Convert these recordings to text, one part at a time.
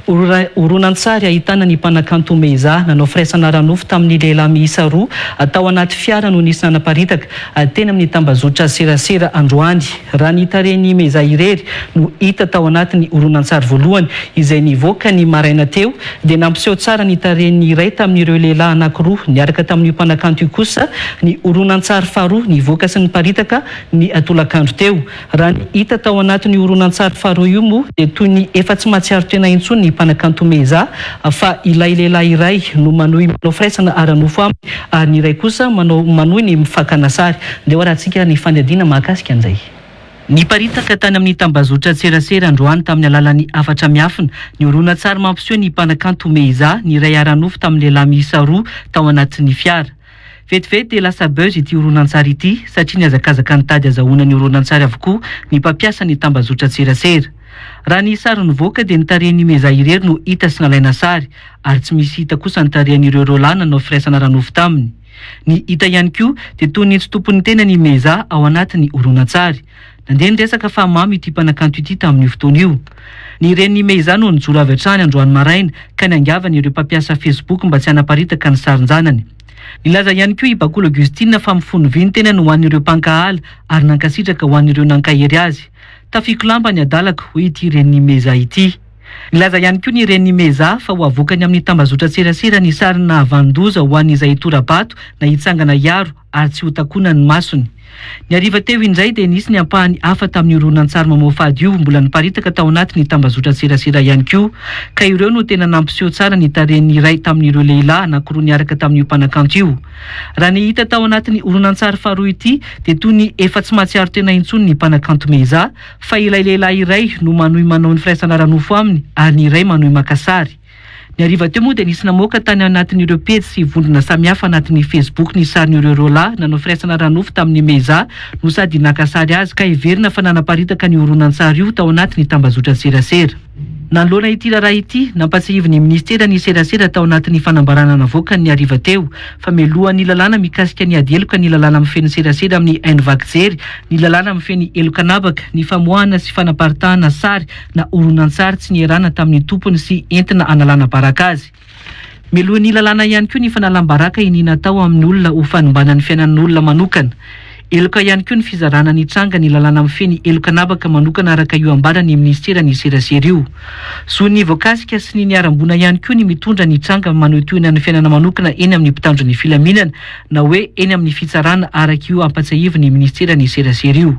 Horonan-tsary ahitana ny mpanakanto Meza nanao firaisana ranofo tamin'ny lehilahy miisa roa atao anaty fiara no nisy nanaparitaka teny amin'ny tambazotra serasera androany. Raha ny tarehiny Meza irery no hita tao anatin'ny horonan-tsary voalohany izay nivoaka ny maraina teo dia nampiseho tsara ny tarehiny iray tamin'ireo lehilahy anankiroa. Niaraka tamin'io mpanakanto io kosa ny horonan-tsary faharoa nivoaka sy niparitaka ny tolakandro teo. Raha ny hita tao anatin'ny horonan-tsary faharoa io moa dia toy ny efa tsy mahatsiaro tena intsony ny mpanakanto Meza fa ilay lehilahy iray no manohy manao firaisana ara-nofo aminy ary ny iray kosa manohy ny mifakana sary. Ndeo rahantsika ny fanadina mahakasika an'izay. Niparitaka tany amin'ny tambazotra serasera androany tamin'ny alalan'ny afatra miafina ny horonan-tsary mampiseho ny mpanakanto Meza ny iray ara-nofo tamin'ny lehilahy miisa roa tao anatin'ny fiara. Vetivety dia lasa buzz ity horonan-tsary ity satria niazakazaka nitady azahoana ny horonan-tsary avokoa ny mpampiasa ny tambazotra serasera. Raha ny sary nivoaka dia nitarehiny Meza irery no hita sy nalaina sary ary tsy misy hita kosa nitarehin'ireo roalahy nanao firaisana ranofo taminy. Ny hita ihany koa dia toy ny tsy tompony tena ny Meza ao anatin'ny horonan-tsary. Nandeha niresaka fa mamy ity mpanakanto ity tamin'io fotoana io. Ny reniny Meza no nijoro avy hatrany androany maraina ka niangavana ireo mpampiasa Facebook mba tsy hanaparitaka ny sarin-janany. Nilaza ihany koa i Bakolo Augustine fa mifono vy ny tena no ho an'ireo mpankahala ary nankasitraka ho an'ireo nankahery azy. Tafiko lamba ny adalako ho ity reniny Meza ity. Nilaza ihany koa ny reniny Meza fa ho avokany amin'ny tambazotra serasera ny sarina vandoza ho an'izay tora-bato na hitsangana iaro ary tsy ho takoana ny masony. Ny hariva teo indray dia nisy ny ampahany hafa tamin'ny horonan-tsary mamoafady io mbola niparitaka tao anatin'ny tambazotra serasera ihany koa ka ireo no tena nampiseho tsara ny tarehiny iray tamin'ireo lehilahy anankiroa niaraka tamin'io mpanakanto io. Raha ny hita tao anatin'ny horonan-tsary faharoa ity dia toy ny efa tsy mahatsiaro tena intsony ny mpanakanto Meza fa ilay lehilahy iray no manohy manao ny firaisana ranofo aminy ary ny iray manohy maka sary. Ny hariva teo moa dia nisy namoaka tany anatin'ireo pejy sy vondrona samihafa anatin'ny Facebook ny sarin'ireo roalahy nanao firaisana ranofo tamin'ny Meza no sady naka sary azy ka heverina fa nanaparitaka ny horonan-tsary io tao anatin'ny tambazotra serasera. Nanoloana ity raharaha ity nampatsihivin'ny ministera ny serasera tao anatin'ny fanambarana navoaka ny hariva teo fa mialoha ny lalàna mikasika ny adeloka ny lalàna mifeny serasera amin'ny haino vakijery, ny lalàna mifeny elokanabaka, ny famoahana sy fanaparitahana sary na horonan-tsary tsy nierana tamin'ny tompony sy entina analana baraka azy. Mialoha ny lalàna ihany koa ny fanalam-baraka inina tao amin'ny olona ho fanombana ny fiainan'ny olona manokana. Eloka ihany koa ny fizarana ny tranga ny lalàna mifeny elokanabaka manokana araka io ambara ny ministera ny serasera io. So ny voakasika sy ny niarambona ihany koa ny mitondra ny tranga manohitohina ny fiainana manokana eny amin'ny mpitandro ny filaminana na hoe eny amin'ny fitsarana araka io ampatsahivy ny ministera ny serasera io.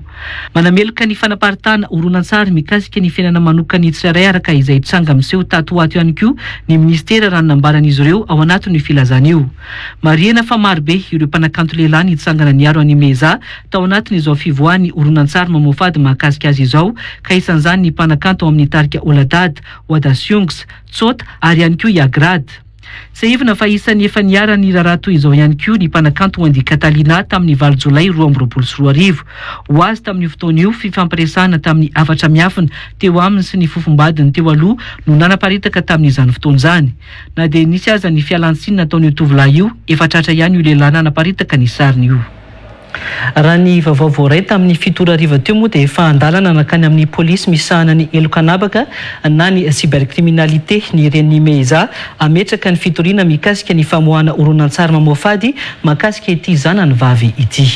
Manameloka ny fanaparitahana horonan-tsary mikasika ny fiainana manokana ny tsirairay araka izay tranga miseho tato ato ihany koa ny ministera raha nambaran'izy ireo ao anatin'ny filazana io. Marihana fa marobe ireo mpanakanto lehilahy nitsangana niaro any Meza tao anatin'izao fivoahany horonan-tsary mamoafady mahakasika azy izao ka isan'izany ny mpanakanto ao amin'ny tarika Oladad, Wadasiongs, Tsota ary ihany koa Yagrad. Sahivina fa isan'ny efa niara ny raharaha toy izao ihany koa ny mpanakanto Wendy Catalina tamin'ny 9 Jolay 2024. Ho azy tamin'ny fotoana io fifampiresahana tamin'ny afatra miafina teo aminy sy ny fofombadiny teo aloha no nanaparitaka tamin'izany fotoana izany. Na dia nisy aza ny fialantsiny nataon'io tovolahy io efa tratra ihany io lehilahy nanaparitaka ny sariny io. Raha ny vaovao voaray tamin'ny fitoro hariva teo moa dia efa andalana nakany amin'ny polisy misahana ny elokanabaka na ny cybercriminalité ny reniny Meza ametraka ny fitoriana mikasika ny famoahana horonan-tsary mamoafady mahakasika ity zanany vavy ity.